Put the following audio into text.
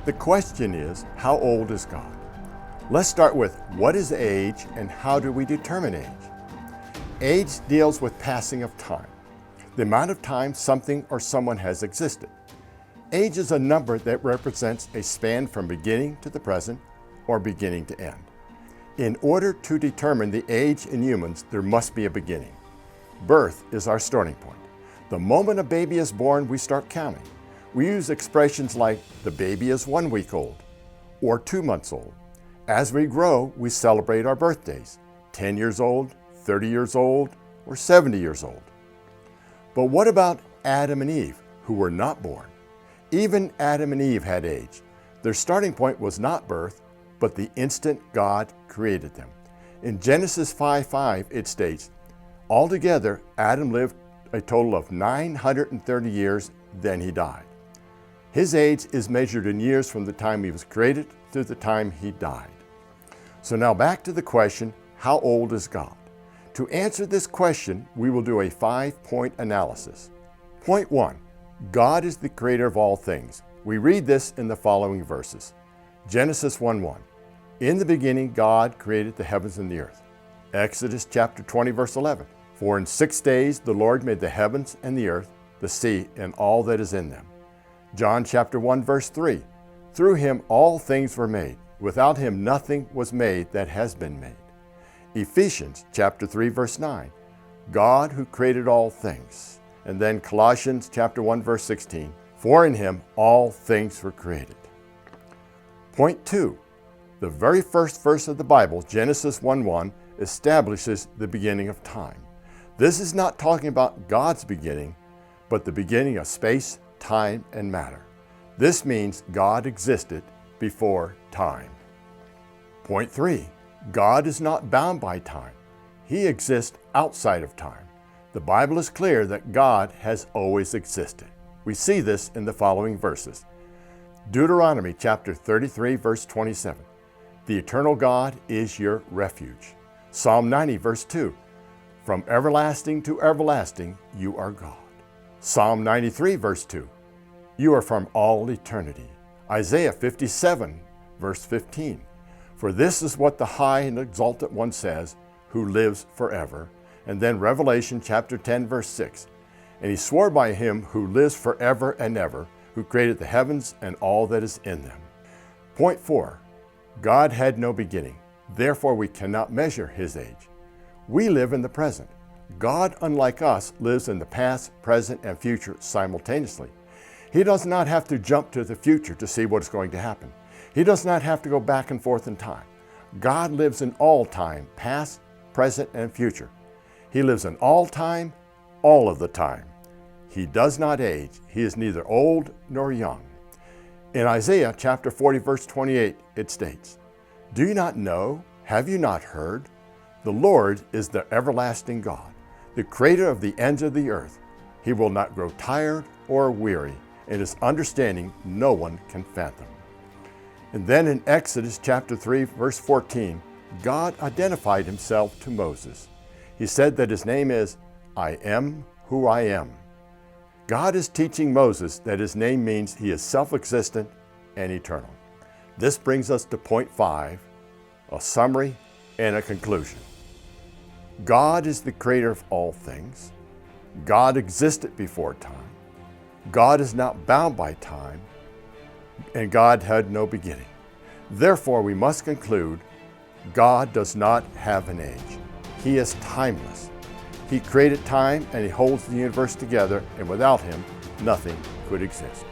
The question is, how old is God? Let's start with what is age and how do we determine age? Age deals with passing of time, the amount of time something or someone has existed. Age is a number that represents a span from beginning to the present or beginning to end. In order to determine the age in humans, there must be a beginning. Birth is our starting point. The moment a baby is born, we start counting. We use expressions like, the baby is 1 week old, or 2 months old. As we grow, we celebrate our birthdays, 10 years old, 30 years old, or 70 years old. But what about Adam and Eve, who were not born? Even Adam and Eve had age. Their starting point was not birth, but the instant God created them. In Genesis 5:5, it states, altogether, Adam lived a total of 930 years, then he died. His age is measured in years from the time he was created to the time he died. So now back to the question, how old is God? To answer this question, we will do a 5-point analysis. Point 1, God is the creator of all things. We read this in the following verses. Genesis 1:1, in the beginning God created the heavens and the earth. Exodus chapter 20 verse 11, for in 6 days the Lord made the heavens and the earth, the sea, and all that is in them. John chapter 1 verse 3, through him all things were made. Without him nothing was made that has been made. Ephesians chapter 3 verse 9, God who created all things. And then Colossians chapter 1 verse 16, for in him all things were created. Point 2, the very first verse of the Bible, Genesis 1:1, establishes the beginning of time. This is not talking about God's beginning, but the beginning of space, time, and matter. This means God existed before time. Point 3, God is not bound by time. He exists outside of time. The Bible is clear that God has always existed. We see this in the following verses. Deuteronomy chapter 33 verse 27, the eternal God is your refuge. Psalm 90 verse 2, from everlasting to everlasting you are God. Psalm 93 verse 2, you are from all eternity. Isaiah 57 verse 15, for this is what the high and exalted one says, who lives forever. And then Revelation chapter 10 verse 6, and he swore by him who lives forever and ever, who created the heavens and all that is in them. Point 4, God had no beginning, therefore we cannot measure his age. We live in the present. God, unlike us, lives in the past, present, and future simultaneously. He does not have to jump to the future to see what is going to happen. He does not have to go back and forth in time. God lives in all time, past, present, and future. He lives in all time, all of the time. He does not age. He is neither old nor young. In Isaiah chapter 40 verse 28, it states, do you not know? Have you not heard? The Lord is the everlasting God, the creator of the ends of the earth. He will not grow tired or weary, and his understanding no one can fathom. And then in Exodus chapter 3 verse 14, God identified himself to Moses. He said that his name is, I am who I am. God is teaching Moses that his name means he is self-existent and eternal. This brings us to point 5, a summary and a conclusion. God is the creator of all things. God existed before time. God is not bound by time, and God had no beginning. Therefore, we must conclude God does not have an age. He is timeless. He created time and he holds the universe together, and without him, nothing could exist.